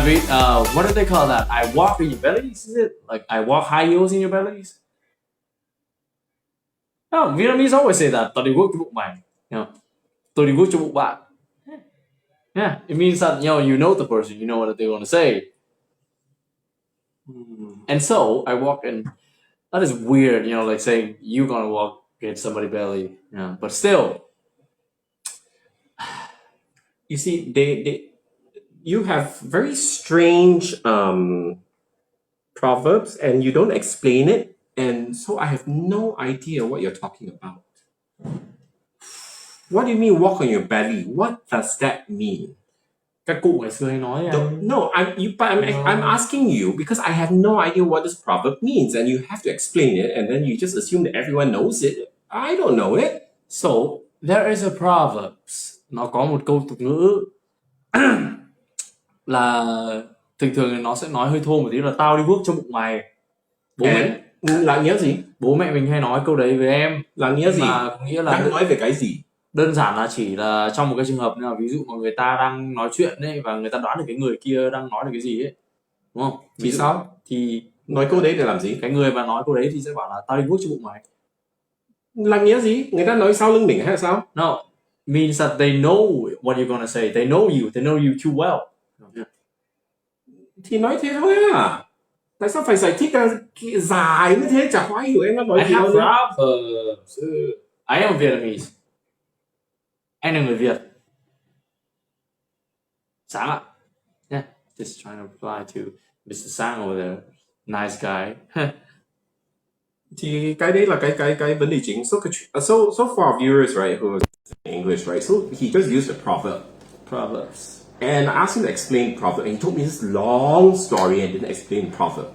mean, what do they call that? I walk in your bellies, is it? Like I walk high heels in your bellies? No, Vietnamese always say that. Tao đi guốc cho bụng mày. You know, tôi đi guốc cho bụng bạn. Yeah, it means that you know the person, you know what they want to say. And so I walk in. That is weird, like saying you're gonna walk in somebody's belly. Yeah, but still, you see, you have very strange proverbs, and you don't explain it, and so I have no idea what you're talking about. What do you mean walk on your belly? What does that mean? các cụ ngày xưa hay nói No, I'm asking you because I have no idea what this proverb means, and you have to explain it, and then you just assume that everyone knows it. I don't know it. So there is a proverbs. Nó có một câu tục ngữ là thường nó sẽ nói hơi thô một tí là tao đi guốc cho bụng mày. Bố mẹ là nghĩa gì? Bố mẹ mình hay nói câu đấy với em. Là nghĩa gì? Mà nghĩa là đang nói về cái gì? Đơn giản là chỉ là trong một cái trường hợp như là ví dụ mà người ta đang nói chuyện ấy và người ta đoán được cái người kia đang nói được cái gì ấy, đúng không? Vì sao? Thì nói câu đấy để làm gì? Cái người mà nói câu đấy thì sẽ bảo là tao đi guốc cho bụng mày. Là nghĩa gì? Người ta nói sau lưng mình hay sao? No, means that they know what you're gonna say. They know you too well. Yeah. Thì nói thế thôi à? Tại sao phải giải thích dài như thế? Chả khoái hiểu em đang nói gì đâu. I am Vietnamese. Anh là người Việt. Sáng ạ. Yeah, just trying to reply to Mr. Sang over there. Nice guy. Thì cái đấy là cái vấn đề chính. So for our viewers, right, who are English, right, so he just used a proverbs. And I asked him to explain proverb, and he told me this long story and didn't explain proverb.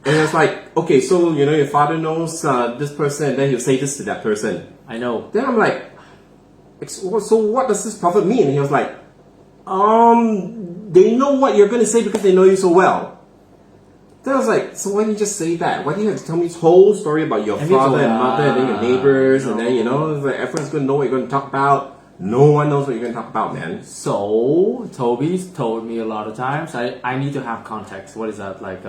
And I was like, okay, so your father knows this person, and then he'll say this to that person. I know. Then I'm like, so what does this proverb mean? And he was like, they know what you're going to say because they know you so well. Then I was like, so why didn't you just say that? Why do you have to tell me this whole story about your father and mother and then your neighbors, and then like everyone's going to know what you're going to talk about? No one knows what you're going to talk about, man. So Toby's told me a lot of times I need to have context. What is that like?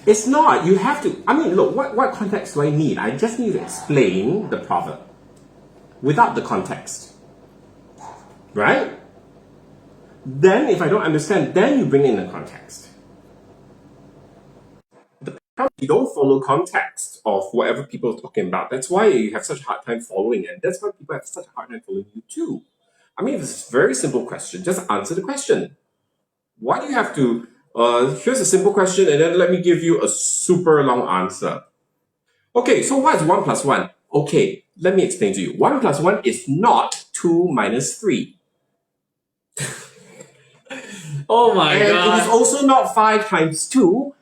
It's not. You have to. I mean, look. What context do I need? I just need to explain the proverb without the context, right? Then, if I don't understand, then you bring in the context. You don't follow context of whatever people are talking about. That's why you have such a hard time following, and that's why people have such a hard time following you too. I mean, it's a very simple question. Just answer the question. Why do you have to? Here's a simple question, and then let me give you a super long answer. Okay, so what is 1 plus 1? Okay, let me explain to you. 1 plus 1 is not 2 minus 3. Oh my God. And it is also not 5 times 2.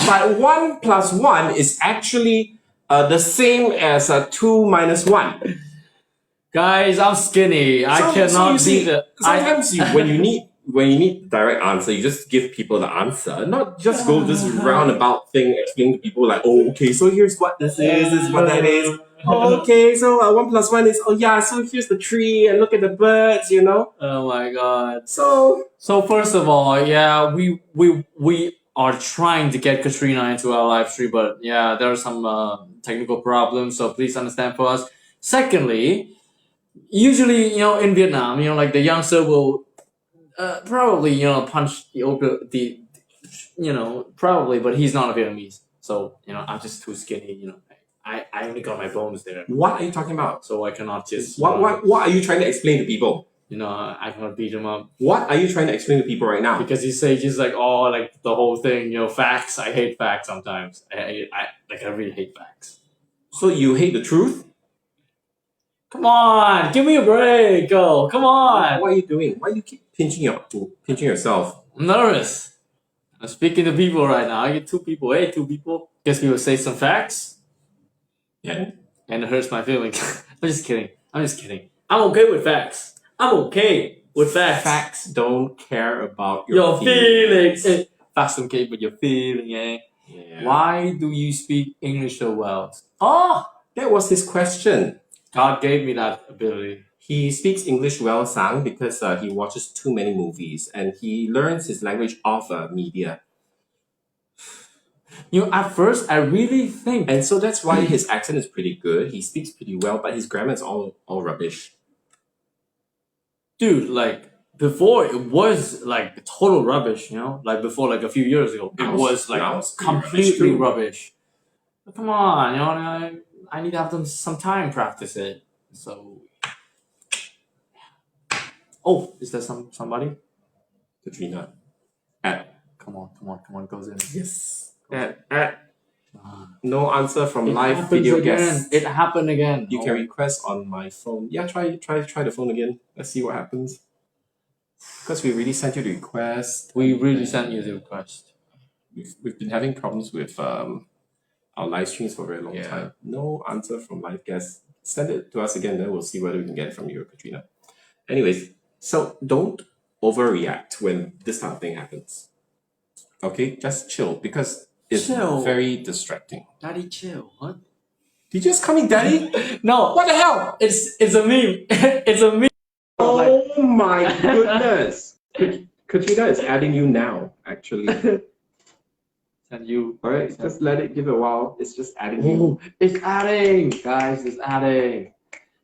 But 1 plus 1 is actually the same as 2 minus 1. Guys, I'm skinny. I cannot see the. Sometimes when you need direct answer, you just give people the answer, not just go this roundabout thing, explain to people like, oh, okay, so here's what this is what that is. Oh, okay, so 1 plus 1 is, oh yeah, so here's the tree and look at the birds, Oh my God. So first of all, yeah, we are trying to get Katrina into our live stream, but yeah, there are some technical problems, so please understand for us. Secondly, usually, in Vietnam, like the youngster will probably, punch the older, probably, but he's not a Vietnamese, so I'm just too skinny, I only got my bones there. What are you talking about? So I cannot just. What are you trying to explain to people? I cannot beat him up. What are you trying to explain to people right now? Because he says just like, oh, like the whole thing, facts. I hate facts sometimes. I really hate facts. So you hate the truth? Come on, give me a break, go. Come on. What are you doing? Why do you keep pinching yourself? I'm nervous. I'm speaking to people right now. I get two people. Hey, two people. Guess we will say some facts. Yeah. And it hurts my feelings. I'm just kidding. I'm okay with facts. I'm okay with facts. Facts don't care about your feelings. Facts don't care about your feeling, eh? Yeah. Why do you speak English so well? Oh, that was his question. God gave me that ability. He speaks English well, Sang, because he watches too many movies and he learns his language off media. At first I really think, and so that's why his accent is pretty good. He speaks pretty well, but his grammar is all rubbish. Dude, like before it was like total rubbish, like before, like a few years ago, it was like completely rubbish. But come on, I need to have some time practice it. So, oh, is there somebody? Katrina. Come on, goes in. Yes. No answer from live video guests. It happened again. You can request on my phone. Yeah, try the phone again. Let's see what happens. Because we really sent you the request. We really sent you the request. We've been having problems with our live streams for a very long time. No answer from live guests. Send it to us again, then we'll see whether we can get it from you or Katrina. Anyways, so don't overreact when this type of thing happens. Okay, just chill because it's very distracting. Daddy, chill. What? Did you just call me daddy? No. What the hell? It's a meme. It's a meme. Oh my goodness. Katrina is adding you now, actually. And you. Alright, just let it give it a while. It's just adding you. It's adding, guys. It's adding.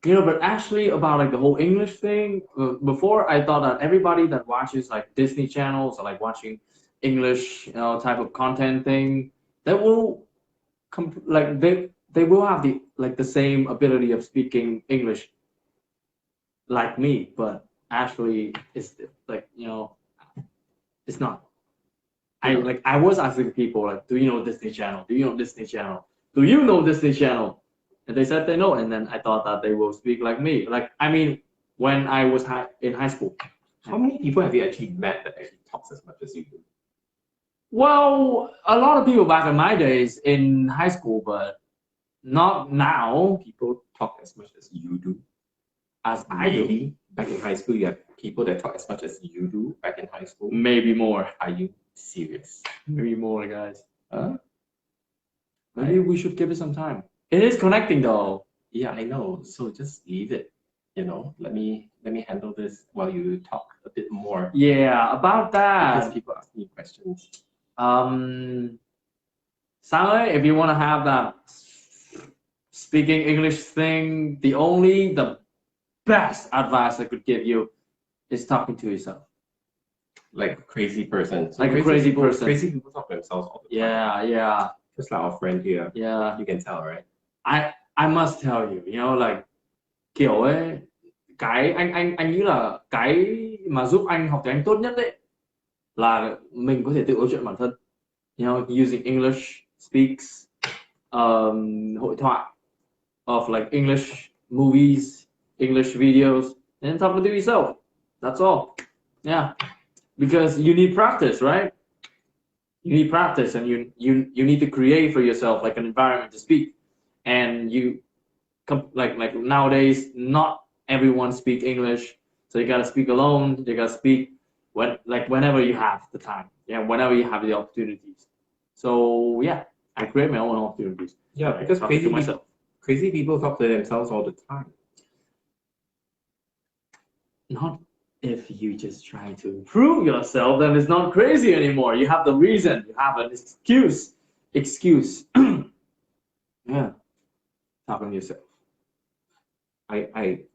But actually about like the whole English thing, before I thought that everybody that watches like Disney channels or like watching English type of content thing, they will they will have the same ability of speaking English like me, but actually it's like it's not. I was asking people like, do you know Disney Channel? Do you know Disney Channel? Do you know Disney Channel? And they said they know, and then I thought that they will speak like me. Like, I mean, when I was in high school. How many people have you actually met that actually talks as much as you do? Well, a lot of people back in my days in high school, but not now. People talk as much as you do. As I do. Back in high school, you have people that talk as much as you do back in high school. Maybe more. Are you serious? Maybe more, guys. Maybe we should give it some time. It is connecting though. Yeah, I know. So just leave it. Let me handle this while you talk a bit more. Yeah, about that. Because people ask me questions. Sally, if you want to have that speaking English thing, the best advice I could give you is talking to yourself. Like a crazy person. So like a crazy person. Crazy people talk to themselves all the time. Yeah. Just like our friend here. Yeah. You can tell, right? I must tell you, like kiểu ấy, cái anh nghĩ là cái mà giúp anh học tiếng Anh tốt nhất đấy là mình có thể tự nói chuyện bản thân. Using English speaks, hội thoại of like English movies, English videos, and talking to yourself. That's all. Yeah, because you need practice, right? You need practice, and you need to create for yourself like an environment to speak. And like nowadays, not everyone speak English, so you gotta speak alone. You gotta speak whenever you have the time. Yeah, whenever you have the opportunities. So yeah, I create my own opportunities. Yeah, because crazy people talk to themselves all the time. Not if you just try to improve yourself, then it's not crazy anymore. You have the reason. You have an excuse. Yeah, talking to yourself.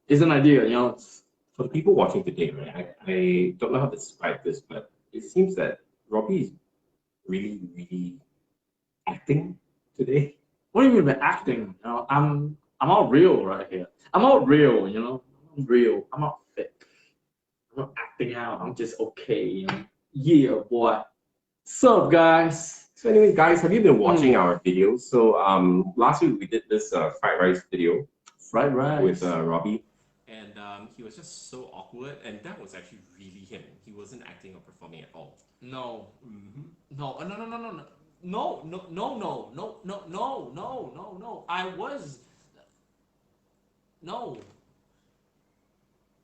It's an idea, For the people watching today, right? I don't know how to describe this, but it seems that Robbie is really, really acting today. What do you mean by acting? I'm all real right here. I'm all real, I'm real. I'm not fake. I'm not acting out. I'm just okay, Yeah, boy. Sup, guys? So anyway, guys, have you been watching our videos? So last week we did this fried rice video. Fried rice. With Robbie. And he was just so awkward, and that was actually really him. He wasn't acting or performing at all. No. No.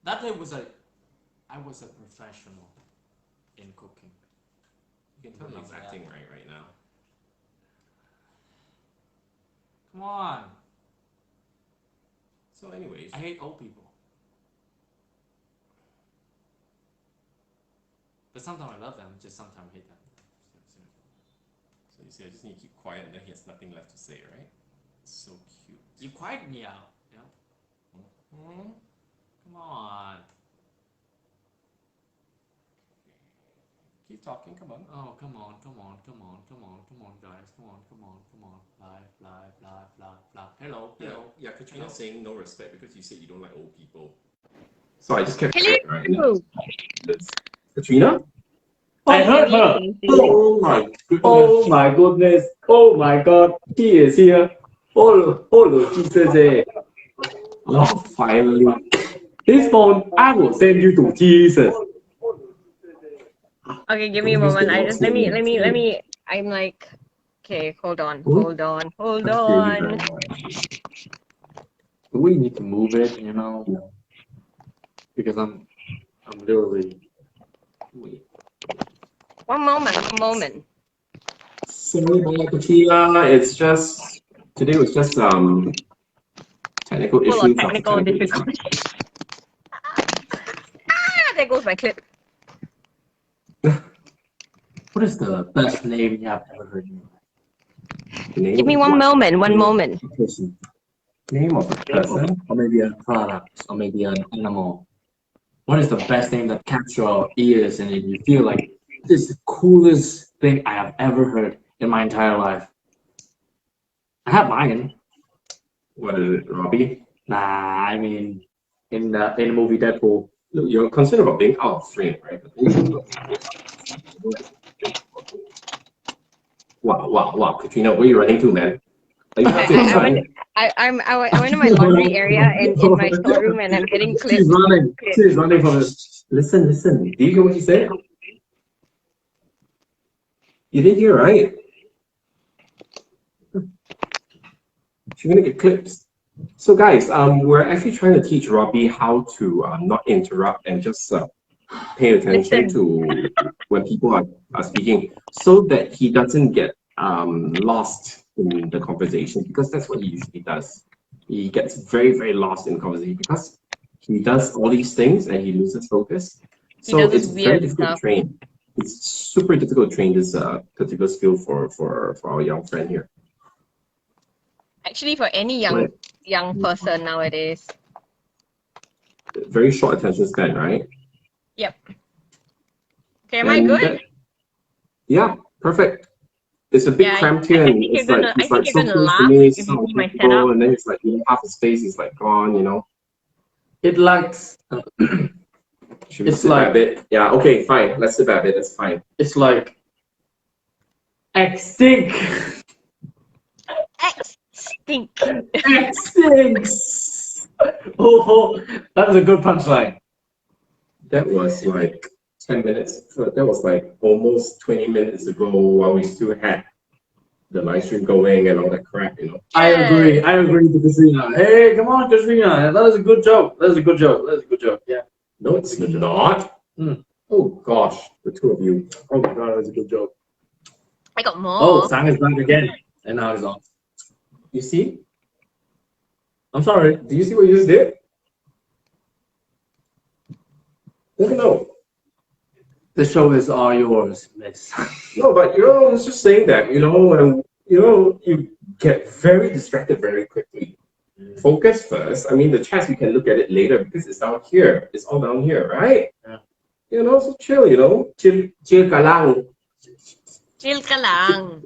That day I was a professional in cooking. You can tell he's acting right now. Come on. So anyways. I hate old people. But sometimes I love them, just sometimes I hate them. So you see, I just need to keep quiet, and then he has nothing left to say, right? So cute. You quiet me out. Yeah. Hmm? Come on. Keep talking, come on. Oh, come on, guys. Come on. Live. Hello. Yeah, Katrina's saying no respect because you said you don't like old people. So I just kept quiet, right? Katrina? I heard her. Oh my goodness. Oh my goodness. Oh my God. He is here. Oh, Jesus. Oh, finally. This phone, I will send you to Jesus. Okay, give me a moment. Let me. I'm like, okay, hold on. We need to move it, because I'm literally. Wait. One moment. Sorry about Katrina. It's just today was just technical Full issues. of technical difficulties. There goes my clip. What is the best name you have ever heard? Give me one moment. Name of a person? Or maybe a product, or maybe an animal. What is the best name that catches your ears and you feel like this is the coolest thing I have ever heard in my entire life? I have mine. What is it, Robbie? Nah, I mean, in the movie Deadpool. Look, you're concerned about being out of frame, right? Wow, Katrina, where are you running to, man? Are you not too excited? I went to my laundry area and in my storeroom and I'm getting clipped. She's running from this. Listen. Do you hear what he said? You didn't hear, right? She's gonna get clips. So guys, we're actually trying to teach Robbie how to not interrupt and just pay attention to when people are speaking, so that he doesn't get lost in the conversation, because that's what he usually does. He gets very, very lost in the conversation because he does all these things and he loses focus. So it's very difficult to train. It's super difficult to train this particular skill for our young friend here. Actually, for any young person nowadays. Very short attention span, right? Yep. Okay, am I good? Yeah, perfect. It's a bit cramped here, and it's like so close to me, so people, and then it's like half the space is like gone, It lacks. Should we sit back a bit? Yeah, okay, fine. Let's sit back a bit. That's fine. It's like extinct. Extinct. Oh, that was a good punchline. That was like 10 minutes. That was like almost 20 minutes ago while we still had the live stream going and all that crap, I agree with Katrina. Hey, come on, Katrina. That was a good joke. Yeah. No, it's not. Oh gosh, the two of you. Oh my god, that was a good joke. I got more. Oh, Sang is back again. And now he's off. You see? I'm sorry. Do you see what you just did? No. The show is all yours, miss. No, but I was just saying that, when you get very distracted very quickly. Focus first. I mean, the chess, you can look at it later because it's down here. It's all down here, right? Yeah. So chill, chill ka lang. Chill ka lang.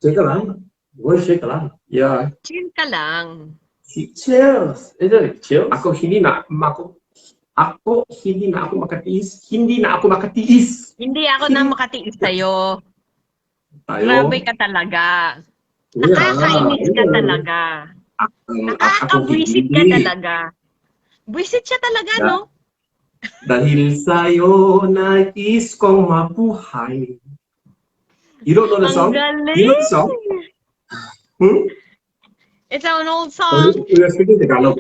Chill ka lang? Where's chill ka lang? Yeah. Chill ka lang. Chills. Is it chills? Ako hindi na ako makatiis. Hindi na ako na makatiis sa'yo. Grabe ka talaga. Nakakainis ka talaga. Nakakabwisit ka talaga. Bwisit siya talaga, no? Dahil sa'yo, nais kong mabuhay. You don't know the song? You know the song? It's an old song. We are speaking Tagalog.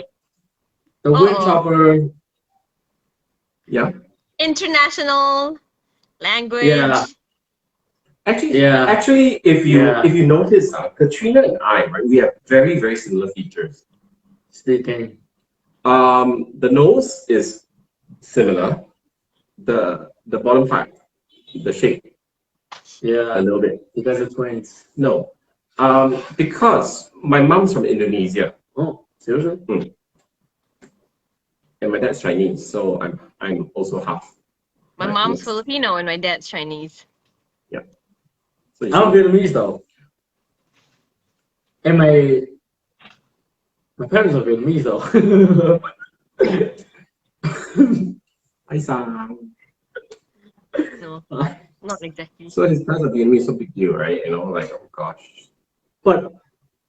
The Windchopper. Yeah. International language. Yeah. Actually, if you notice, Katrina and I, right, we have very, very similar features. Speaking. The nose is similar. The bottom part the shape Yeah, a little bit. you guys are twins. No, because my mom's from Indonesia. Oh, seriously? And my dad's Chinese, so I'm also half. My like, mom's mixed. Filipino and my dad's Chinese. Yeah. So you I'm see, Vietnamese though. And my parents are Vietnamese though. hi Sam. No, not exactly. So his parents are Vietnamese, so big deal, right? You know, like oh gosh. But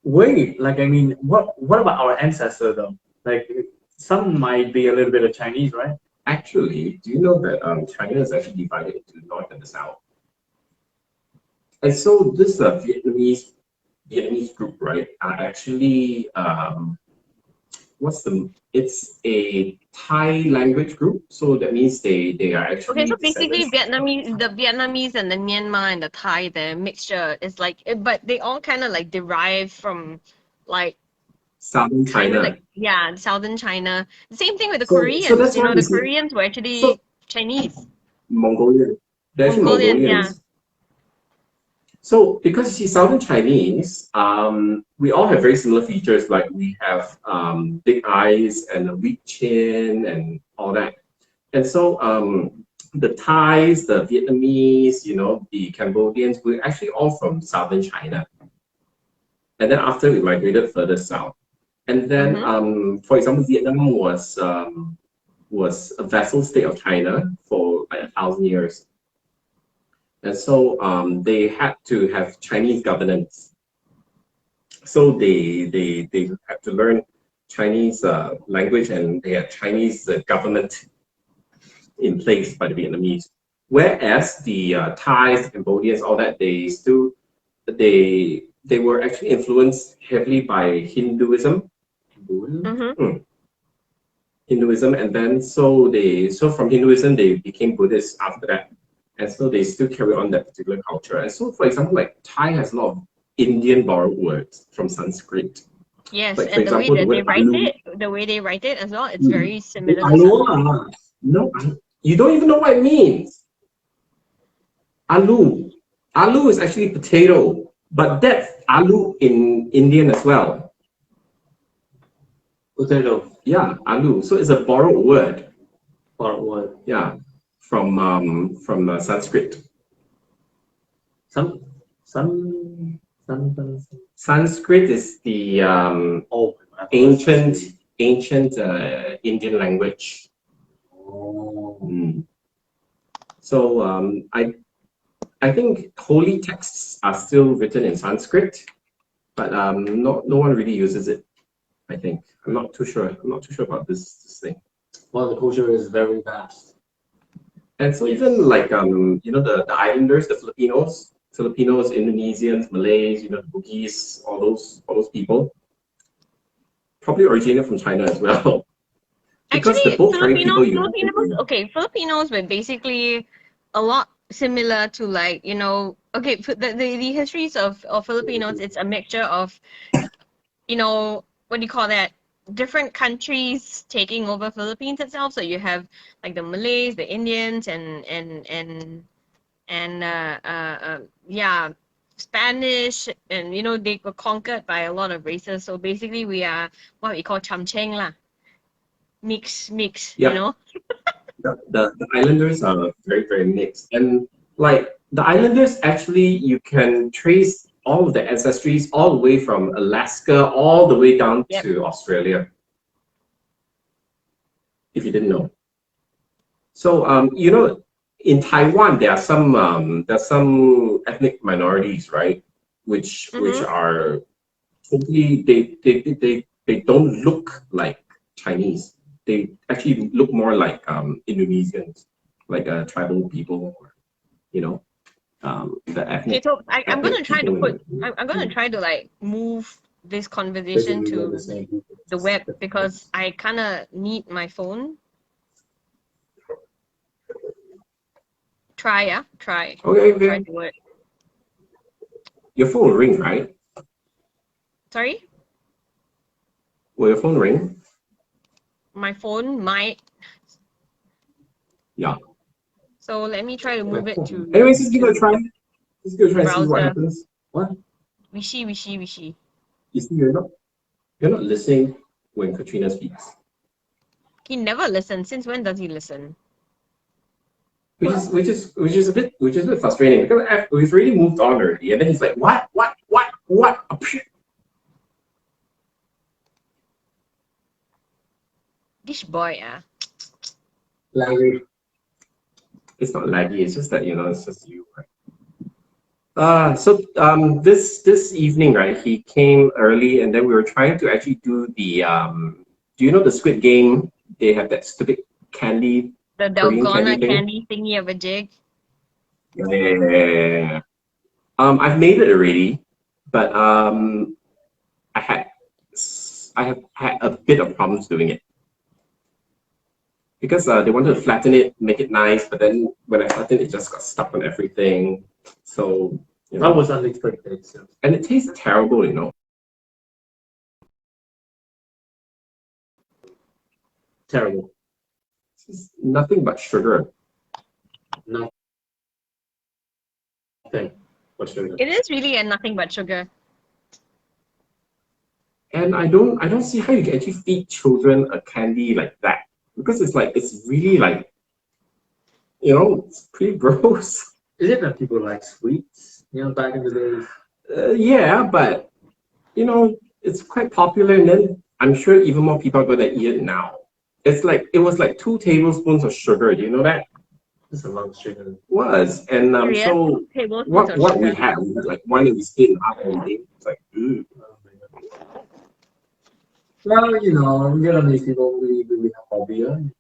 wait, like I mean, what about our ancestor though? Like some might be a little bit of Chinese, right? Actually, do you know that China is actually divided into north and the south? And so this Vietnamese group, right, are actually it's a Thai language group. So that means they are actually Okay, so basically descendants. the Vietnamese and the Myanmar and the Thai, the mixture is like, but they all kind of like derive from like Southern kind of China. like, yeah, southern China. The same thing with the So Koreans. that's You why know, we the see Koreans were so actually Chinese, Mongolian. They're actually Mongolian, yeah. Mongolians. So because you see Southern Chinese, we all have very similar features. Like we have big eyes and a weak chin and all that. And so the Thais, the Vietnamese, you know, the Cambodians, we're actually all from Southern China. And then after we migrated further south. And then, for example, Vietnam was a vassal state of China for like 1,000 years. And so they had to have Chinese governance. So they had to learn Chinese language, and they had Chinese government in place by the Vietnamese. Whereas the Thais, Cambodians, all that, they were actually influenced heavily by Hinduism. Hinduism, and then so from Hinduism they became Buddhists after that, and so they still carry on that particular culture. And so, for example, like Thai has a lot of Indian borrowed words from Sanskrit. Yes, Like for and the way example, the that they word write alu. it as well, it's very similar to Aloha. Sanskrit. No, you don't even know what it means. Alu. Alu is actually potato, but that's alu in Indian as well. Potato. Yeah, alu. So it's a borrowed word. Borrowed word. Yeah, from Sanskrit. Sanskrit is the ancient Indian language. So I think holy texts are still written in Sanskrit, but no one really uses it. I think I'm not too sure. I'm not too sure about this thing. Well, the culture is very vast. And so even like you know the islanders, the Filipinos, Indonesians, Malays, you know the Bugis, all those people probably originated from China as well. Because Actually, the boat ferry people Filipinos were basically a lot similar to like, you know, okay, the histories of Filipinos, it's a mixture of, you know, what do you call that? Different countries taking over Philippines itself. So you have like the Malays, the Indians, and yeah, Spanish, and you know they were conquered by a lot of races. So basically, we are what we call chamcheng lah, mix, Yeah. you know. The islanders are very, very mixed. And like the islanders actually you can trace all of the ancestries all the way from Alaska all the way down to Australia. If you didn't know. So you know in Taiwan there are some ethnic minorities, right? Which are totally they don't look like Chinese. They actually look more like Indonesians, like tribal people, you know, the ethnic. Okay, so I'm gonna try to people I'm gonna try to like move this conversation to the web because I kind of need my phone. Try, yeah, try. Okay, Try to work. Your phone will ring, right? Sorry, Will your phone ring? my phone might. Yeah. So let me try to move it to Anyways, just give it a try. Just give it a try and see what browser. happens. What? Wishy. You see, you're not listening when Katrina speaks. He never listens. Since when does he listen? Which is a bit frustrating because we've already moved on already, and then he's like, what? This boy, Laggy. It's not laggy. It's just that it's just you. Right? This evening, right? He came early, and then we were trying to actually do the Do you know the Squid Game? They have that stupid candy. the Korean Dalgona thing. candy thingy of a jig. Yeah. I've made it already, but I have had a bit of problems doing it because they wanted to flatten it, make it nice, but then when I flattened it, just got stuck on everything. So That was unexpected. So. And it tastes terrible. Terrible. It's nothing but sugar. Nothing. But sugar. It is really nothing but sugar. And I don't see how you can actually feed children a candy like that, because it's really it's pretty gross. Is it that people like sweets? Back in the days. Yeah, but it's quite popular, and then I'm sure even more people are gonna eat it now. It was like 2 tablespoons of sugar. Do you know that? It's a lot of sugar. It was, and Serious? so Tablespoons what of we sugar. had, like one that we split in half and we ate. It's like, ooh. Oh my God. Well, Vietnamese people we have obbie.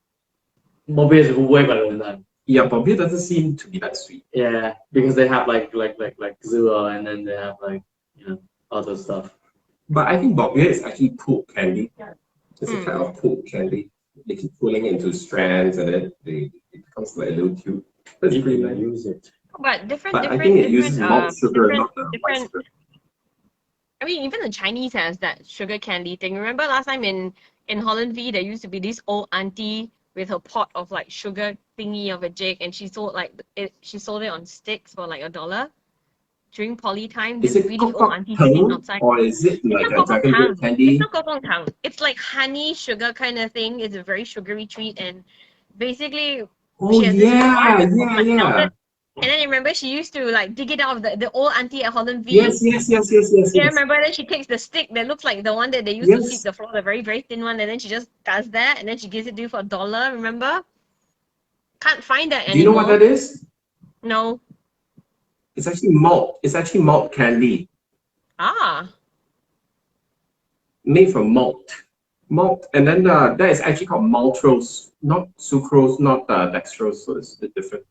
Obbie is way better than that. Yeah, but it doesn't seem to be that sweet. Yeah, because they have like zero, and then they have other stuff. But I think bobia is actually poop candy. It's a type of poop candy. They keep pulling into strands, and then it becomes like a little tube. That's pretty nice. Use it. But I think it uses malt sugar, not white sugar. I mean, even the Chinese has that sugar candy thing. Remember last time in Holland V, there used to be this old auntie with her pot of like sugar thingy of a jig, and she sold She sold it on sticks for like $1 during poly time. This Is it really old auntie sitting Kok outside. or is it like It's a dragon fruit candy? It's not Kok Tang. It's like honey sugar kind of thing. It's a very sugary treat, and basically Oh she has this jar of, yeah. melted. And then remember, she used to like dig it out of the old auntie at Holland V. Yes. Yeah, remember? Then she takes the stick that looks like the one that they used to sweep the floor, the very, very thin one, and then she just does that, and then she gives it to you for $1. Remember? Can't find that anymore. Do you know what that is? No. It's actually malt. It's actually malt candy. Ah. Made from malt. Malt, and then that is actually called Maltrose, not sucrose, not dextrose, so it's a bit different.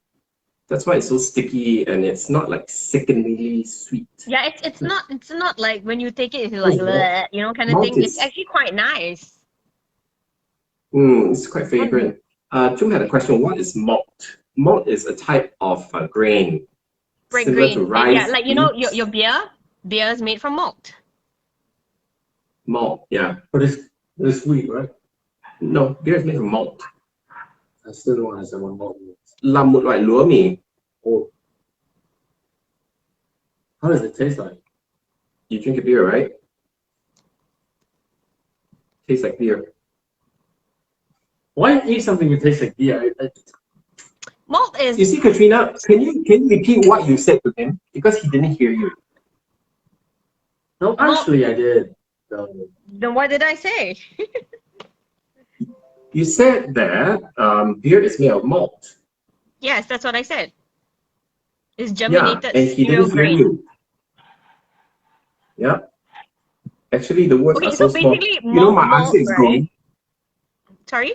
That's why it's so sticky, and it's not like sickeningly sweet. Yeah, it's not like when you take it, it's like bleh, kind of Malt thing. is- It's actually quite nice. It's quite fragrant. Jung had a question. What is malt? Malt is a type of grain. Break similar green. to rice. Yeah, like your beer is made from malt. Malt, yeah. But it's sweet, right? No, beer is made from malt. I still don't understand what malt means. Làm một loại lúa mì. Oh. How does it taste like? You drink a beer, right? Tastes like beer. Why eat something that tastes like beer? Malt is. You see, Katrina, can you repeat what you said to him? Because he didn't hear you. No, actually, I did. So, Then what did I say? You said that beer is made of malt. Yes, that's what I said. It's Yeah, germinated and he cereal didn't hear grain. you. Yeah. Actually, the words Okay, are so so small. basically, You know, my malt, eyesight is right? going. Sorry?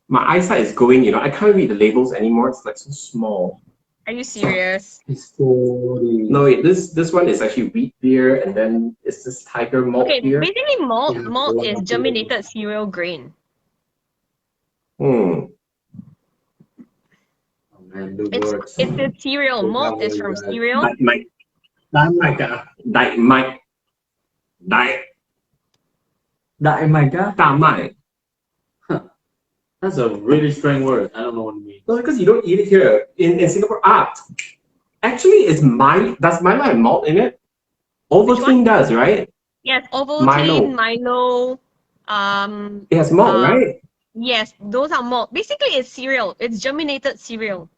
My eyesight is going. I can't read the labels anymore. It's like so small. Are you serious? it's totally. No, wait, this one is actually wheat beer, and then it's this tiger malt Okay, beer. basically malt Yeah, is germinated cereal grain. Hmm. Oh, man, the It's words. a cereal. Oh, Malt is wow, from yeah. cereal. Đại Đại mạch mạch á? tà mại. That's a really strange word. I don't know what it means. No, because you don't eat it here. In Singapore, actually, does Milo have malt in it? Ovaltine does, right? Yes, Ovaltine, Milo. It has malt, right? Yes, those are malt. Basically, it's cereal. It's germinated cereal.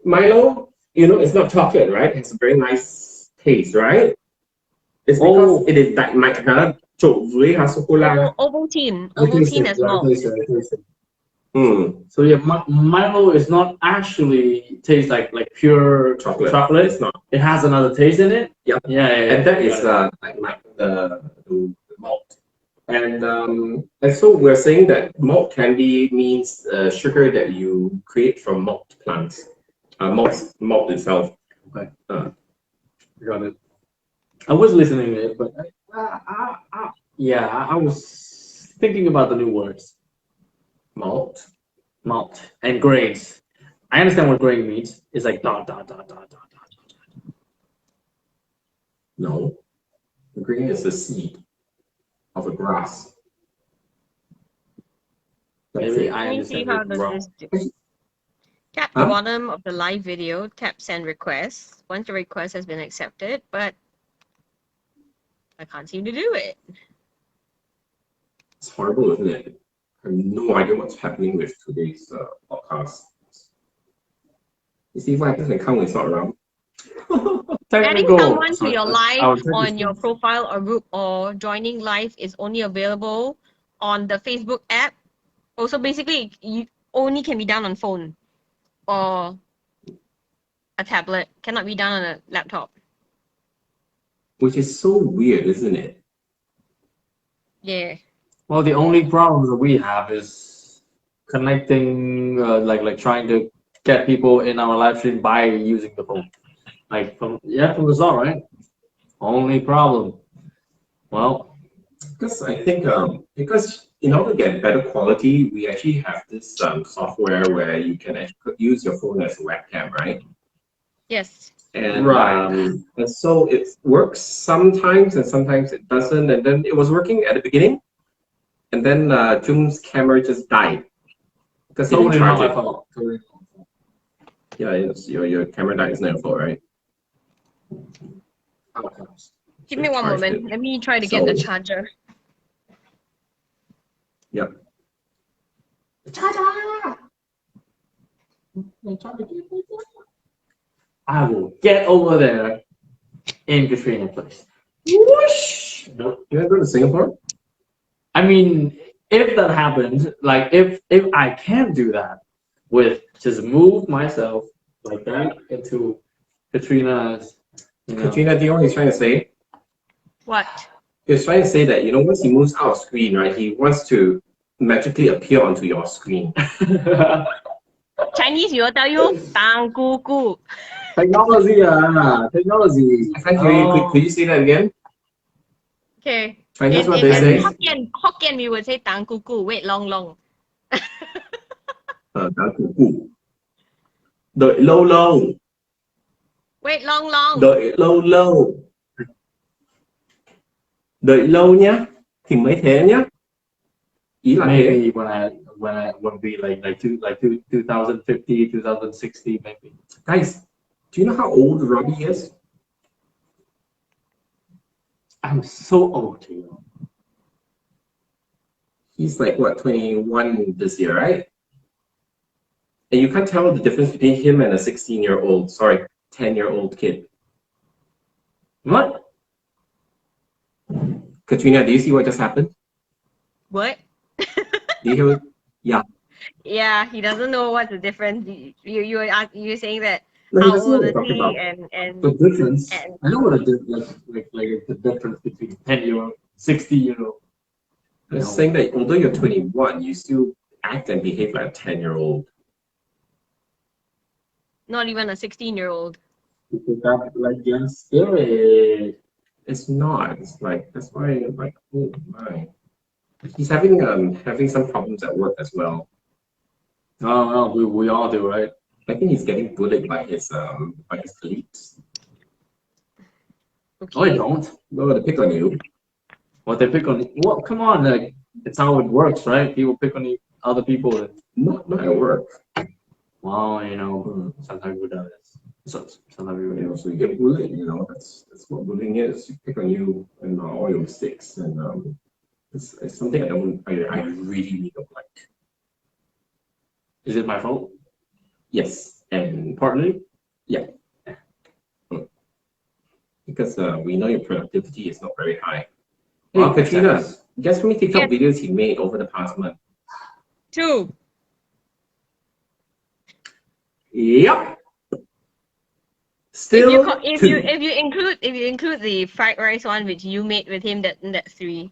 Milo, it's not chocolate, right? It has a very nice taste, right? It's because it is that might have Ovaltine. Ovaltine has malt. So yeah, Milo is not actually taste like pure chocolate. It's not. It has another taste in it. Yeah. And that is like the malt. And so we're saying that malt candy means sugar that you create from malt plants. Malt itself. Okay. Got it. I was listening to it, but I was thinking about the new words. Malt, and grains. I understand what grain means. It's like dot. No, the grain is the seed of a grass. Maybe I Let me see understand how it does wrong. this do. Tap the bottom of the live video, tap send request. Once the request has been accepted, but I can't seem to do it. It's horrible, isn't it? I have no idea what's happening with today's podcast. You see what happens when Kang is not around? Adding someone to your live on your profile or group or joining live is only available on the Facebook app. Also, basically, you only can be done on phone or a tablet. Cannot be done on a laptop. Which is so weird, isn't it? Yeah. Well, the only problem that we have is connecting, like trying to get people in our live stream by using the phone. Like from the start, right? Only problem. Well, because I think because in order to get better quality, we actually have this software where you can actually use your phone as a webcam, right? Yes. And and so it works sometimes and sometimes it doesn't. And then it was working at the beginning, and then Jung's camera just died because he didn't charge it. Yeah, your camera died. It's not your fault, right? Give me one moment. Let me try to get the charger. Yep. charger. I will get over there in Katrina place. Whoosh! You want to go to Singapore? I mean, if that happens, like if I can do that with just move myself like that into Katrina's. Katrina, do you know what he's trying to say? What? He's trying to say that, once he moves out of screen, right, he wants to magically appear onto your screen. Chinese, you will tell you, Tang Gu Gu. Technology, technology. I can't hear you. Could you say that again? Okay. Chinese, what they say? Hokkien, we would say Tang Gu Gu, wait long long. Tang Gu Gu. Đợi lâu lâu. Wait long long. Đợi lâu lâu. Đợi lâu nhá. Thì mới thế nhá. Ý là maybe when we like 2050, 2060 maybe. Guys, do you know how old Robbie is? I'm so old to you. He's like what, 21 this year, right? And you can't tell the difference between him and a 16-year-old, sorry, 10-year-old kid. What? Katrina, do you see what just happened? What? Do you hear? Yeah. Yeah, he doesn't know what's the difference. You're saying that No, how old is he and the difference. I know what the difference between 10-year-old, 60-year-old. I'm saying that although you're 21, you still act and behave like a 10-year-old. not even a 16-year-old. Because that's like young spirit. It's not. It's like, that's why I'm like, oh my. He's having some problems at work as well. No, we all do, right? I think he's getting bullied by his colleagues. Okay. No, they don't. No, they pick on you. What they pick on? What? Come on, like It's how it works, right? People pick on other people. Not at work. Well, you know, sometimes we do this. Sometimes we do. So you get bullied. You know, that's what bullying is. You pick on you and all your mistakes, and it's something I really don't like. Is it my fault? Yes, and Partly. yeah. Because we know your productivity is not very high. Hey, Well, Katrina, exactly. guess how many TikTok Yes. videos he made over the past month? 2. Yep. If Still you co- if you two. if you include the fried rice one which you made with him, that's 3.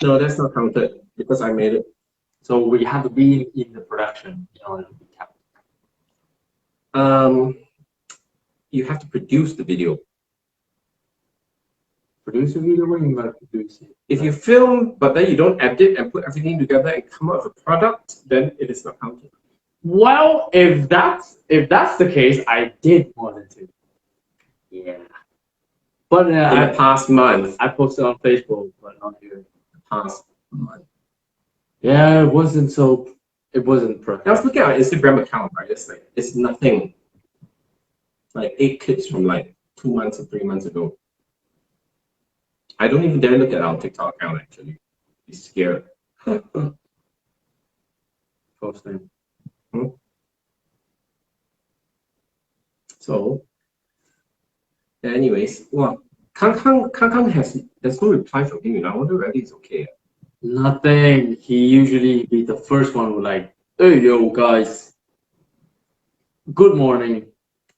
No, that's not counted because I made it. So we have to be in the production in order to be kept. You have to produce the video. Produce a video when you gotta produce it. If you film, but then you don't edit and put everything together and come out with a product, then it is not counted. Well, if that's the case, I did more than 2. Yeah. But In the past month. I posted on Facebook, but not here. Past month. Yeah, it wasn't perfect. I was looking at our Instagram account, right? It's nothing. Like 8 clips from like 2 months or 3 months ago. I don't even dare look at our TikTok account actually. Be scared. Posting. So, anyways, well, Kang Kang there's no reply from him. I wonder whether it's okay. Nothing. He usually be the first one with like, hey yo guys, good morning.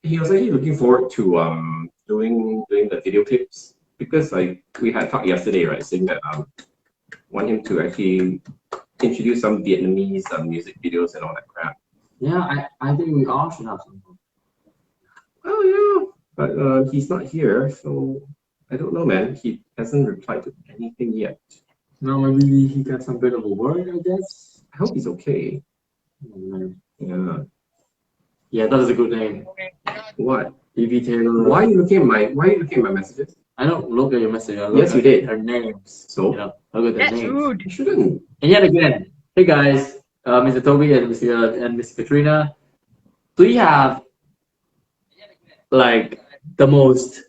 He was actually looking forward to doing the video clips because like we had talked yesterday, right? Saying that want him to actually introduce some Vietnamese music videos and all that crap. Yeah, I think we all should have some. Oh yeah, but he's not here, so I don't know, man. He hasn't replied to anything yet. No, maybe he got some bit of a word, I guess. I hope he's okay. Yeah. Yeah, that is a good name. What? BB Taylor. Why are you looking at my messages? I don't look at your message. I look Yes, at you did. Her names. So You know, look at their That's names. rude. you shouldn't. And yet again, hey guys, Mr. Toby and Miss Katrina, do you have like the most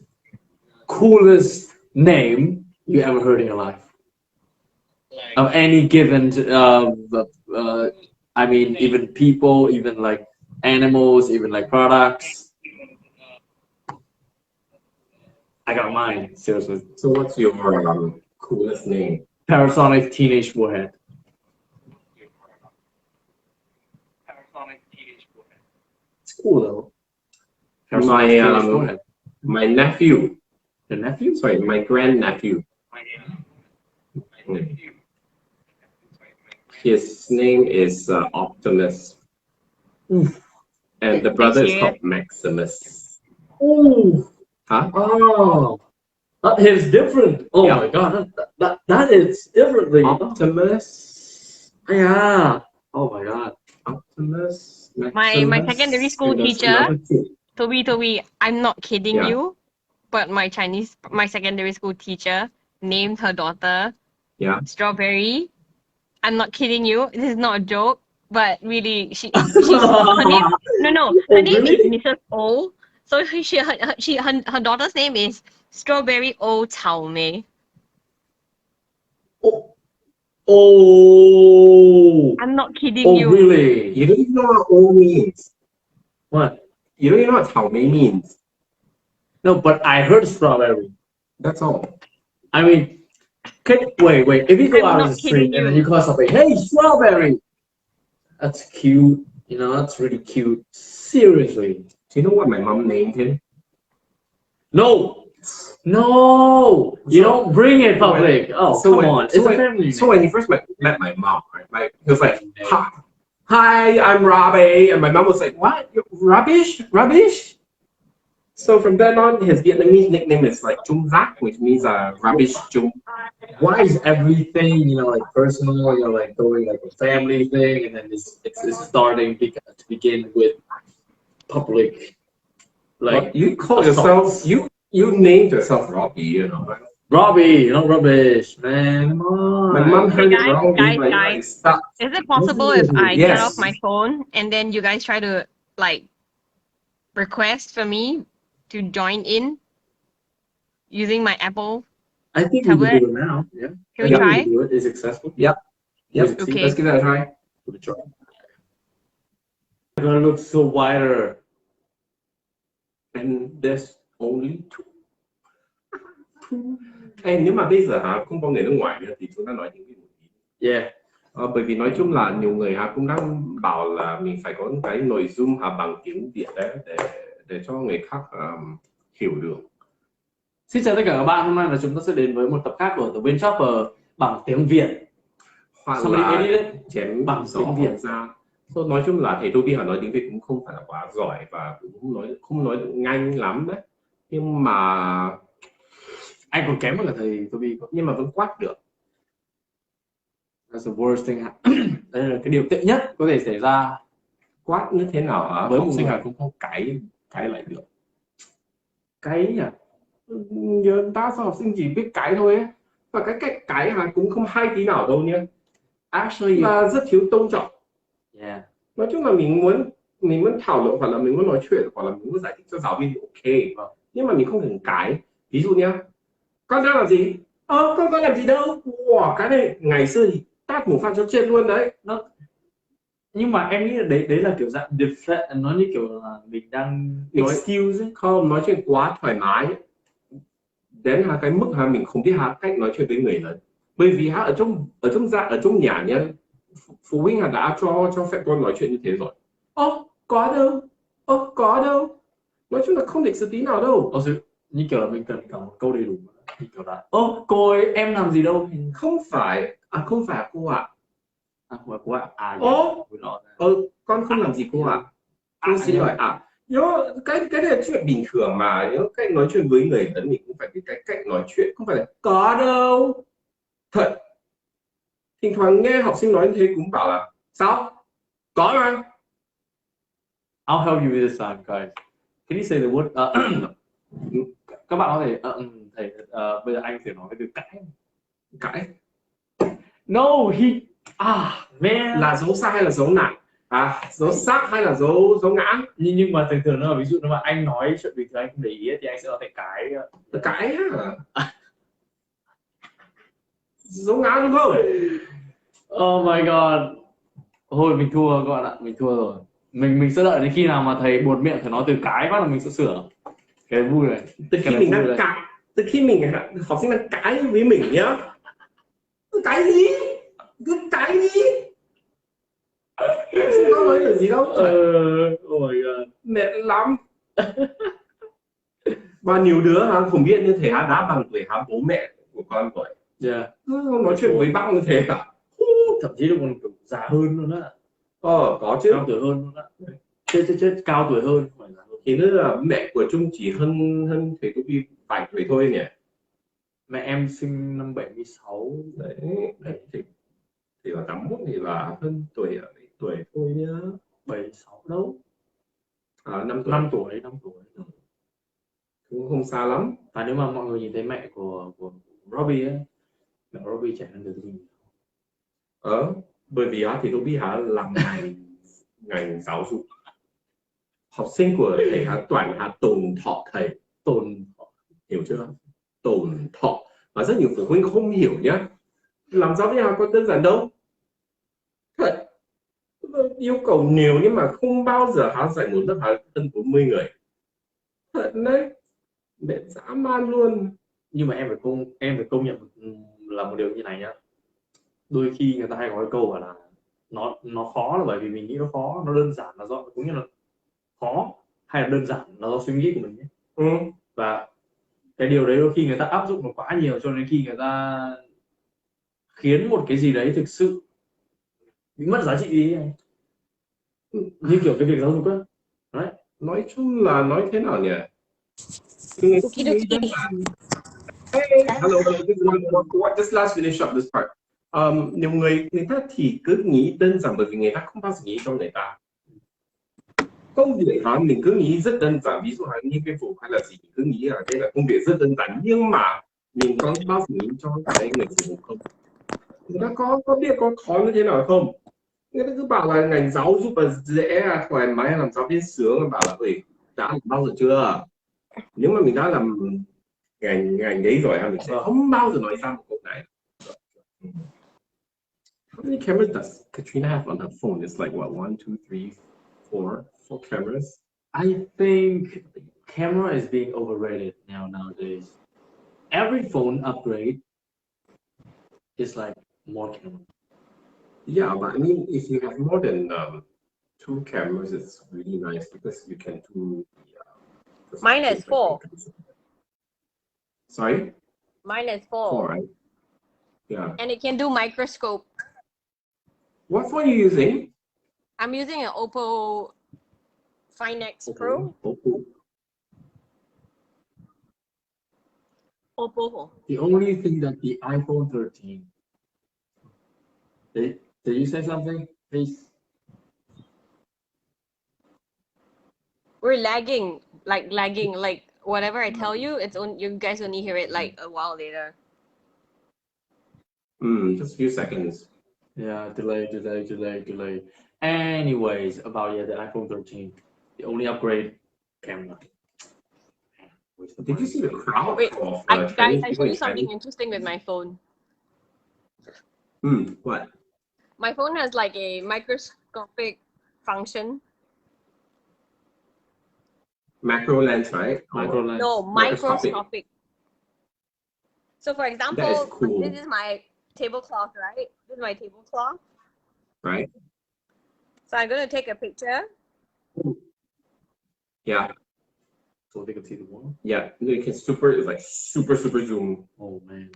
coolest name you ever heard in your life? Of any given, I mean, even people, even like animals, even like products. I got mine, seriously. So what's your coolest name? Parasonic Teenage Warhead. It's cool though. Parasonic Teenage Warhead. My nephew. Your nephew? Sorry, my grandnephew. His name is Optimus. Oof. And the brother is called Maximus. Ooh. Huh? Oh. That is different. Oh Yeah. my god. That is differently. Optimus. Yeah. Oh my god. Optimus. My Maximus, secondary school and there's teacher, another two. Toby, I'm not kidding Yeah. you, but my secondary school teacher named her daughter Yeah. Strawberry. I'm not kidding you. This is not a joke, but really, she's her name. No, her name is Mrs. O. So her daughter's name is Strawberry O 草莓. Oh. I'm not kidding Oh you. really? You don't even know what O means. What? You don't even know what 草莓 means. No, but I heard strawberry. That's all. I mean, wait. If you go I'm out on not the street kidding and then you. you call somebody, hey, strawberry. That's cute. You know, that's really cute. Seriously. Do you know what my mom named him? No, you don't bring it public. Oh, come on. It's a family. So when he first met my mom, right? He was like, hi, I'm Robbie. And my mom was like, what? Rubbish? So from then on, his Vietnamese nickname is like Chung Zak, which means rubbish Chung. Why is everything, like personal, like going like a family thing, and then it's starting to begin with public, like you call yourself, you named yourself Robbie, Robbie, not rubbish, man. Come on. My mom heard it Guys, wrong. guys, Like, guys. stop. Is it possible if I turn Yes. off my phone and then you guys try to like request for me to join in using my Apple? I think we tablet? can do it now. Yeah. Can we I think try? can do it. It's successful. Yep. Okay. Let's give that a try. Give it a try. It's gonna look so wider. And there's only two. Ê, nếu mà bây giờ không có người nước ngoài nữa thì chúng ta nói tiếng Việt một tí. Yeah. Bởi vì nói chung là nhiều người cũng đang bảo là mình phải có cái nội dung bằng tiếng Việt đấy để cho người khác hiểu được. Xin chào tất cả các bạn, hôm nay là chúng ta sẽ đến với một tập khác của The Windchoppers bằng tiếng Việt. Hoặc Somebody là edit it chém bằng gió tiếng Việt ra. Nói chung là thầy Toby nói tiếng Việt cũng không phải là quá giỏi và cũng không nói nhanh lắm đấy. Nhưng mà anh còn kém hơn cả thầy Toby, nhưng mà vẫn quát được. That's the worst thing. Đây là cái điều tệ nhất có thể xảy ra. Quát như thế nào hả? Với Học một sinh người. cũng không cãi lại được. Cái nhỉ? Giờ đa số học sinh chỉ biết cãi thôi ấy. Và cái cách cãi cũng không hay tí nào đâu nhé. Actually, Và rất thiếu tôn trọng. yeah. Nói chung là mình muốn thảo luận hoặc là mình muốn nói chuyện hoặc là mình muốn giải thích cho giáo viên thì ok. Nhưng mà mình không cần cãi. Ví dụ nhá, con đang làm gì? Con có làm gì đâu. Wow, cái này ngày xưa thì tát một phát cho chết luôn đấy. Nhưng mà em nghĩ là đấy là kiểu dạng deflect, nó như kiểu là mình đang nói Excuse ấy. Không, nói chuyện quá thoải mái. Đến cái mức mình không biết cách nói chuyện với người lớn. Bởi vì ở trong nhà nhá, phụ huynh đã cho phép con nói chuyện như thế rồi. Có đâu. Nói chung là không lịch sự tí nào đâu. Như kiểu là mình cần cả một câu đầy đủ. Như kiểu là cô ơi em làm gì đâu. Không phải cô ạ. Không phải cô ạ. Con không làm gì cô ạ. Cô xin lỗi ạ. Cái này là chuyện bình thường mà. Cách nói chuyện với người lớn mình cũng phải biết cách nói chuyện. Không phải là có đâu. Thật. Thỉnh thoảng nghe học sinh nói như thế cũng bảo là sao? Có mà. I'll help you with this time, guys. Can you say the word? Các bạn có thể thầy bây giờ anh sẽ nói cái từ cãi. No, man. Là dấu sai hay là dấu nặng? Dấu xác hay là dấu ngã? Nhưng mà thường nó là ví dụ nếu mà anh nói chuyện bình thường anh không để ý thì anh sẽ có thể cãi dấu ngã đúng không? Oh my god. Thôi mình thua các bạn ạ, mình thua rồi. Mình sẽ đợi đến khi nào mà thầy buột miệng phải nói từ cái bắt là mình sẽ sửa. Cái vui này. Từ khi mình học sinh đang cãi với mình nhá. Cái gì? Không có nói được gì đâu. Oh my god. Mệt lắm. Và nhiều đứa không biết như thế đã bằng tuổi bố mẹ của con rồi. Yeah. Nói chuyện với bác như thế cả. Thậm chí là còn già hơn luôn á. Có chứ. Cao tuổi hơn luôn á. Chết cao tuổi hơn. Thì nữa là mẹ của Trung chỉ hơn thầy Toby vài tuổi thôi nhỉ. Mẹ em sinh năm 76. Đấy thì là 81 thì là hơn tuổi thôi nhá. 76 đâu. 5 tuổi. Cũng không xa lắm. Và nếu mà mọi người nhìn thấy mẹ của Robbie ấy, mẹ Robbie trẻ hơn được gì? Bởi vì thì Toby làm ngành giáo dục. Học sinh của thầy toàn tồn thọ thầy. Hiểu chưa? Tồn thọ. Và rất nhiều phụ huynh không hiểu nhá. Làm giáo viên có đơn giản đâu. Thật. Yêu cầu nhiều nhưng mà không bao giờ dạy một lớp hơn 40 người. Thật đấy. Mẹ dã man luôn. Nhưng mà em phải công nhận là một điều như này nhá. Đôi khi người ta hay có cái câu là nó khó là bởi vì mình nghĩ nó khó, nó đơn giản là do cũng như là khó hay là đơn giản là do suy nghĩ của mình ấy. Và cái điều đấy đôi khi người ta áp dụng nó quá nhiều cho nên khi người ta khiến một cái gì đấy thực sự bị mất giá trị đi này. Như kiểu cái việc giáo dục á. Đấy. Nói chung là nói thế nào nhỉ? Hello, just last finish up this part. Nhiều người ta thì cứ nghĩ đơn giản bởi vì người ta không bao giờ nghĩ cho người ta. Công việc mình cứ nghĩ rất đơn giản, ví dụ như cái vụ hay là gì cứ nghĩ là đây là công việc rất đơn giản, nhưng mà mình có bao giờ mình cho cái người sử dụng không? Người ta có biết có khó như thế nào không? Người ta cứ bảo là ngành giáo dục là dễ thoải mái làm giáo viên sướng, bảo là ơi đã làm bao giờ chưa? Nếu mà mình đã làm ngành đấy rồi mình sẽ không bao giờ nói ra một câu này. How many cameras does Katrina have on her phone? It's like what, 1, 2, 3, 4 cameras. I think camera is being overrated nowadays. Every phone upgrade is like more camera. Yeah, but I mean, if you have more than 2 cameras, it's really nice because you can do the Mine is 4. Sorry? Mine is 4, right? Yeah. And it can do microscope. What phone are you using? I'm using an Oppo Find X Pro. Oppo. The only thing that the iPhone 13. Did you say something, please? We're lagging. Like whatever I tell you, it's on. You guys only hear it like a while later. Just a few seconds. Yeah, delay. Anyways, about the iPhone 13, the only upgrade camera. Did you see the crowd? Wait, of guys, Chinese I people show you in something China? interesting with my phone. What? My phone has like a microscopic function. Macro lens, right? Micro lens. No, Microscopic. microscopic. So for example, That is cool. this is my tablecloth, right? This is my tablecloth. Right? So I'm going to take a picture. Yeah. So they can see the wall. Yeah. You can super zoom. Oh man.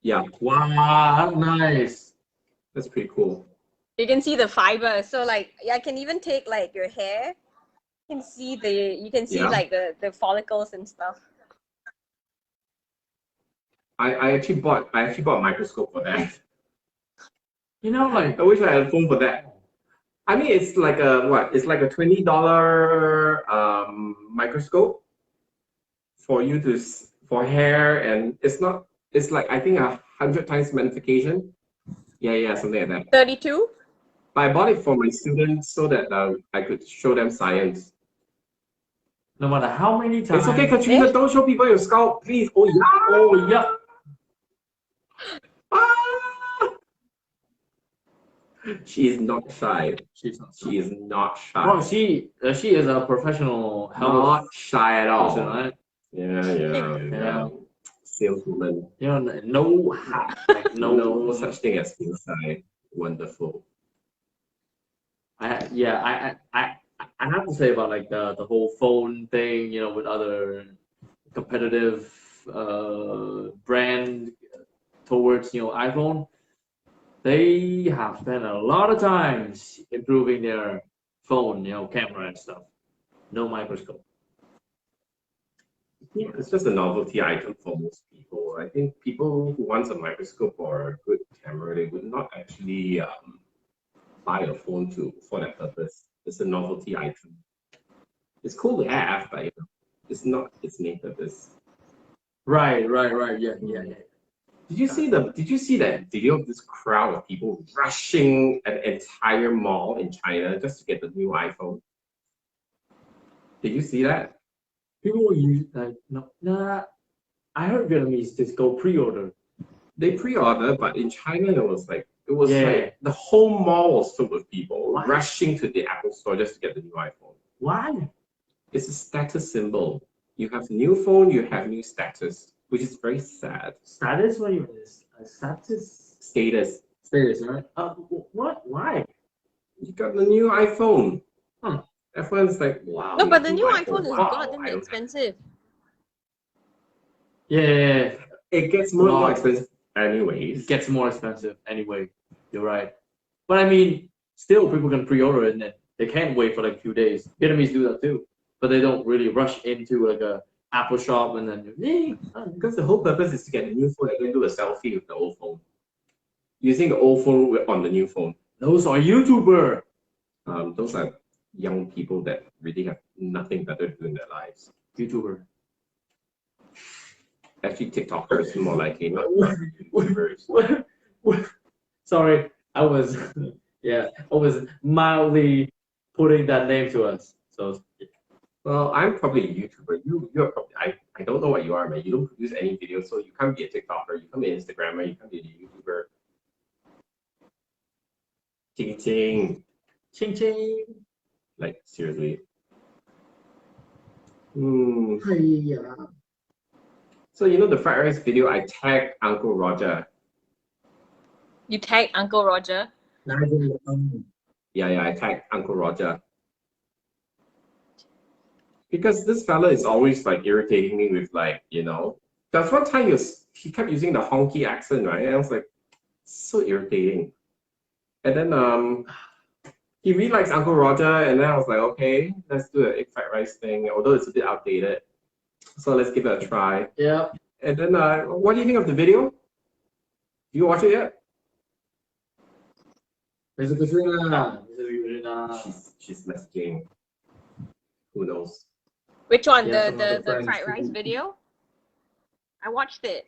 Yeah. Wow, nice. That's pretty cool. You can see the fiber. So like, I can even take like your hair. You can see Yeah. like the follicles and stuff. I actually bought a microscope for that. You know, like I wish I had a phone for that. I mean, it's like a what? It's like a $20 microscope for you to for hair, and it's not. It's like I think 100 times magnification. Yeah, something like that. 32. But I bought it for my students so that I could show them science. no matter how many times. It's okay, Katrina. Don't show people your scalp, please. Oh yeah. Oh yeah. Ah! She is not shy. She's not. She is not shy. Well, she is a professional health Not shy at all. person, right? Yeah. Saleswoman. You know, no, like, No such thing as being shy. Wonderful. I have to say about like the whole phone thing, you know, with other competitive brand towards, you know, iPhone. They have spent a lot of times improving their phone, you know, camera and stuff. No microscope. Yeah, it's just a novelty item for most people. I think people who want a microscope or a good camera, they would not actually buy a phone for that purpose. It's a novelty item. It's cool to have, but you know, it's not its main purpose. Right. Yeah. Did you see that video of this crowd of people rushing an entire mall in China just to get the new iPhone? Did you see that? People will use like no. I heard Vietnamese just go pre-order. They pre-order, but in China it was like Yeah. the whole mall was filled with people What? rushing to the Apple store just to get the new iPhone. Why? It's a status symbol. You have new phone, you have new status, which is very sad. Status? What do you mean? Status? Status. Status, right? What? Why? You got the new iPhone. Huh. Everyone's like, wow. No, but the new iPhone is wow, goddamn expensive. Yeah. It gets more Wow. expensive anyways. It gets more expensive anyway. You're right. But I mean, still people can pre-order it and then they can't wait for like a few days. Vietnamese do that too. But they don't really rush into like a Apple shop and then Because the whole purpose is to get a new phone and then do a selfie with the old phone. Using the old phone on the new phone. those are YouTuber. Those are young people that really have nothing better to do in their lives. YouTuber. Actually, TikTokers more likely, not YouTubers. Sorry, I was I was mildly putting that name to us. So Well, I'm probably a YouTuber. You're probably I don't know what you are, man. You don't produce any videos, so you can't be a TikToker. You can't be an Instagrammer. You can't be a YouTuber. Ching ching. ching ching. Like seriously. So you know the fried rice video, I tagged Uncle Roger. You tagged Uncle Roger. Yeah, I tagged Uncle Roger. Because this fella is always like irritating me with like, you know. That's one time he kept using the honky accent, right? And I was like, so irritating. And then he really likes Uncle Roger, and then I was like, okay, let's do an egg fried rice thing, although it's a bit outdated. So let's give it a try. Yeah. And then what do you think of the video? You watch it yet? Mr. Katrina. She's messaging. Who knows? Which one? Yeah, The fried rice video? I watched it.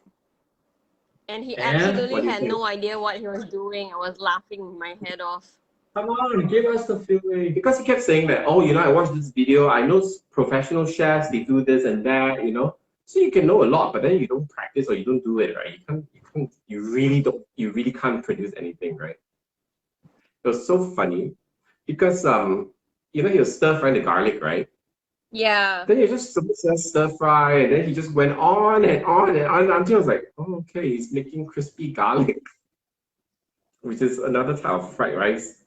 And he And? absolutely What do you had think? no idea what he was doing. I was laughing my head off. Come on, give us the feeling. Because he kept saying that, oh, you know, I watched this video. I know professional chefs, they do this and that, you know. So you can know a lot, but then you don't practice or you don't do it, right? You really can't produce anything, right? It was so funny because you know, he was stir frying the garlic, right? Yeah. Then he just stir fry, and then he just went on and on and on until I was like, oh, okay, he's making crispy garlic, which is another type of fried rice.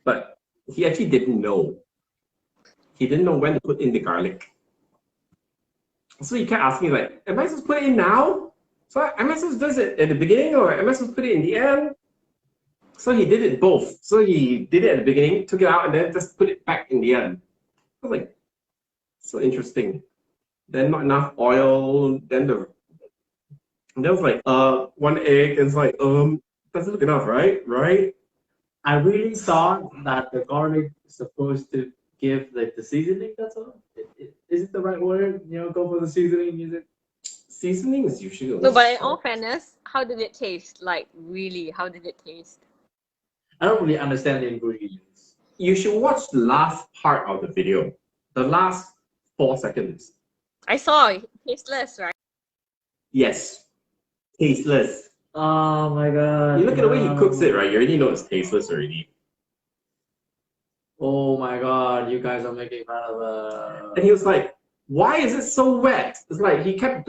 But he actually didn't know. He didn't know when to put in the garlic. So he kept asking me like, am I supposed to put it in now? So am I supposed to do it at the beginning or am I supposed to put it in the end? So he did it both. So he did it at the beginning, took it out, and then just put it back in the end. I was like, so interesting. Then not enough oil. Then was like, one egg. And it's like, doesn't look enough, right? Right? I really thought that the garlic is supposed to give like the seasoning. That's all. Is it the right word? You know, go for the seasoning. Is it? Seasoning is usually only No, but in salt. all fairness, how did it taste? Like, really, how did it taste? I don't really understand the ingredients. You should watch the last part of the video. The last 4 seconds. I saw tasteless, right? Yes. Tasteless. Oh my god. You look at the way he cooks it, right? You already know it's tasteless already. Oh my god, you guys are making fun of And he was like, why is it so wet? It's like he kept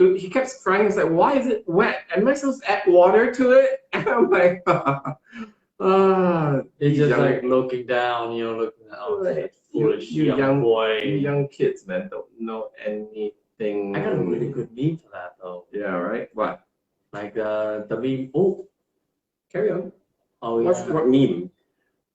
frying. It's like, why is it wet? Am I supposed to add water to it? And I'm like, He's you just young- like looking down, you know, looking at Right. foolish you young boy. You young kids, man, don't know anything. I got a really good meme for that though. Yeah, right? What? Like the meme. Oh, Carry on. oh yeah. What meme?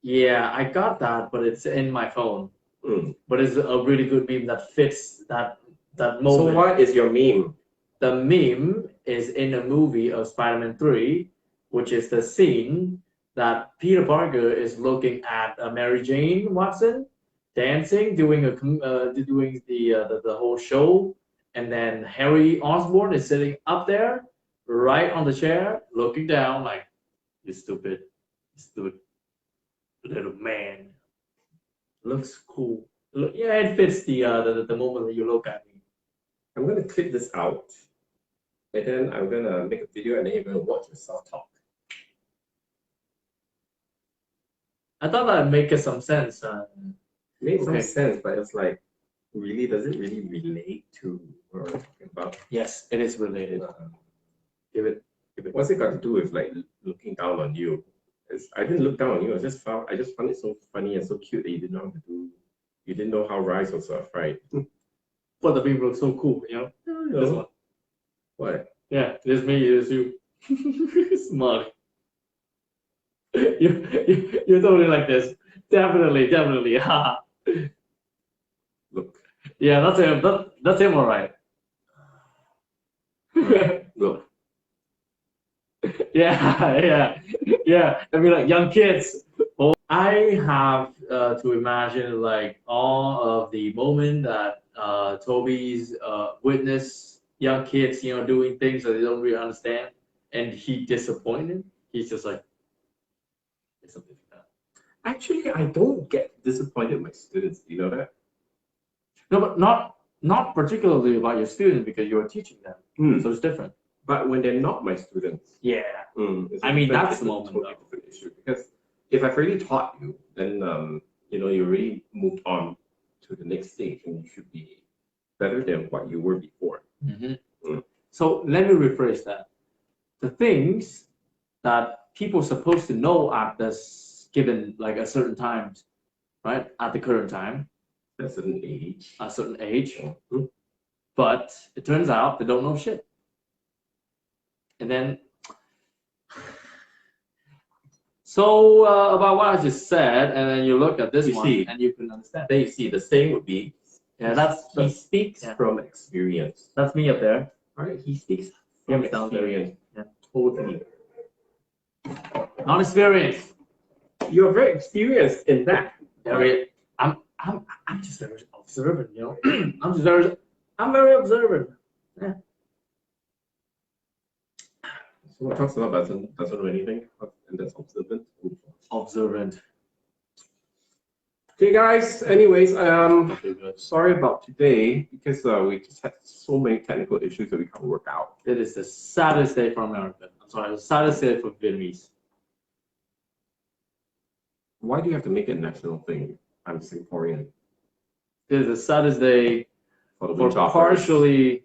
Yeah, I got that, but it's in my phone. Mm. But it's a really good meme that fits that So moment. what is your meme? The meme is in a movie of Spider-Man 3, which is the scene that Peter Parker is looking at Mary Jane Watson dancing, doing the whole show, and then Harry Osborn is sitting up there, right on the chair, looking down like, you stupid little man. Looks cool. Yeah, it fits the moment when you look at me. I'm gonna clip this out, and then I'm gonna make a video, and then you're gonna watch yourself talk. I thought that'd make some sense. Made some Okay. sense, but it's like, really, does it really relate to what we're talking about? Yes, it is related. Give it. What's it got to do with like looking down on you? I didn't look down on you. I just found it so funny and so cute that you didn't know how to do. You didn't know how rice was fried. But the meme looks so cool, you know? This one. What? Yeah, it's me, it's you. Smug. You're totally like this. Definitely. Haha. Look. Yeah, that's him. That's him, all right. Look. Yeah. I mean, like young kids. Oh, I have to imagine like all of the moment that Toby's witnessed young kids, doing things that they don't really understand, and he disappointed. He's just like, it's something like that. Actually, I don't get disappointed with my students. Do you know that? No, but not particularly about your students because you're teaching them, so it's different. But when they're not my students, Yeah. it's I a mean, different- that's it's the a moment, totally though. different issue. Because if I've already taught you, then you already moved on to the next stage, and you should be better than what you were before. So let me rephrase that. The things that people are supposed to know at this given like a certain time, right? At the current time, At a certain age. a certain age, Mhm. but it turns out they don't know shit. And then, so about what I just said, and then you look at this You one see. and you can understand. Then you see the saying would be, he speaks yeah. from experience. That's me up there. All right, he speaks Yeah, from it's down there. experience. Yeah. Totally. Not experienced. You're very experienced in that. I'm just very observant, I'm very observant. So what talks about doesn't know anything, and that's observant. Observant. Okay, guys. Anyways, sorry about today because we just had so many technical issues that we can't work out. It is the saddest day for America. I'm sorry, the saddest day for Vietnamese. Why do you have to make it a national thing? I'm Singaporean. It is the saddest day For the for Windchoppers. partially.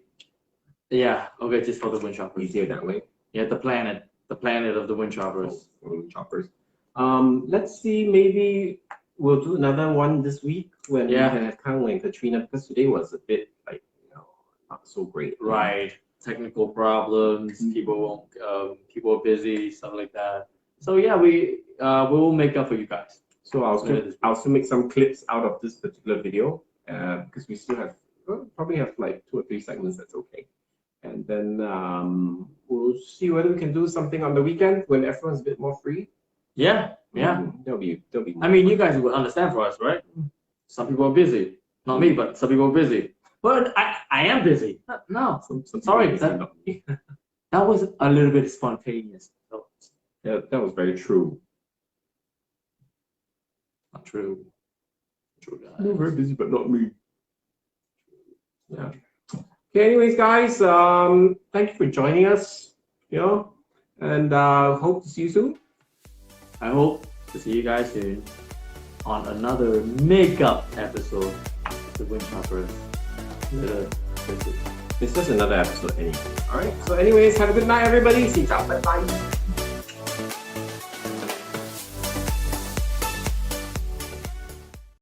Yeah, okay, just for the Windchoppers. Easier that way. Yeah, the planet of the Windchoppers. For the Windchoppers. Let's see. Maybe we'll do another one this week when we Yeah. can have Kang and Katrina because today was a bit like not so great. Right. Technical problems. People are busy, stuff like that. So yeah, we will make up for you guys. So I'll still make some clips out of this particular video because we still have probably have like 2 or 3 segments. That's okay. And then we'll see whether we can do something on the weekend when everyone's a bit more free. Yeah. That'll be. I mean, you guys would understand for us, right? Some people are busy. Not me, but some people are busy. But I am busy. No, some sorry, people that- not me. that was a little bit spontaneous. So, Yeah, that was very true. not true. True, guys. You're very busy, but not me. Yeah. Okay. Anyways, guys, thank you for joining us. And hope to see you soon. I hope to see you guys soon on another makeup episode of the Windchoppers. It's just another episode anyway. All right. So, anyways, have a good night, everybody. See you. Bye bye.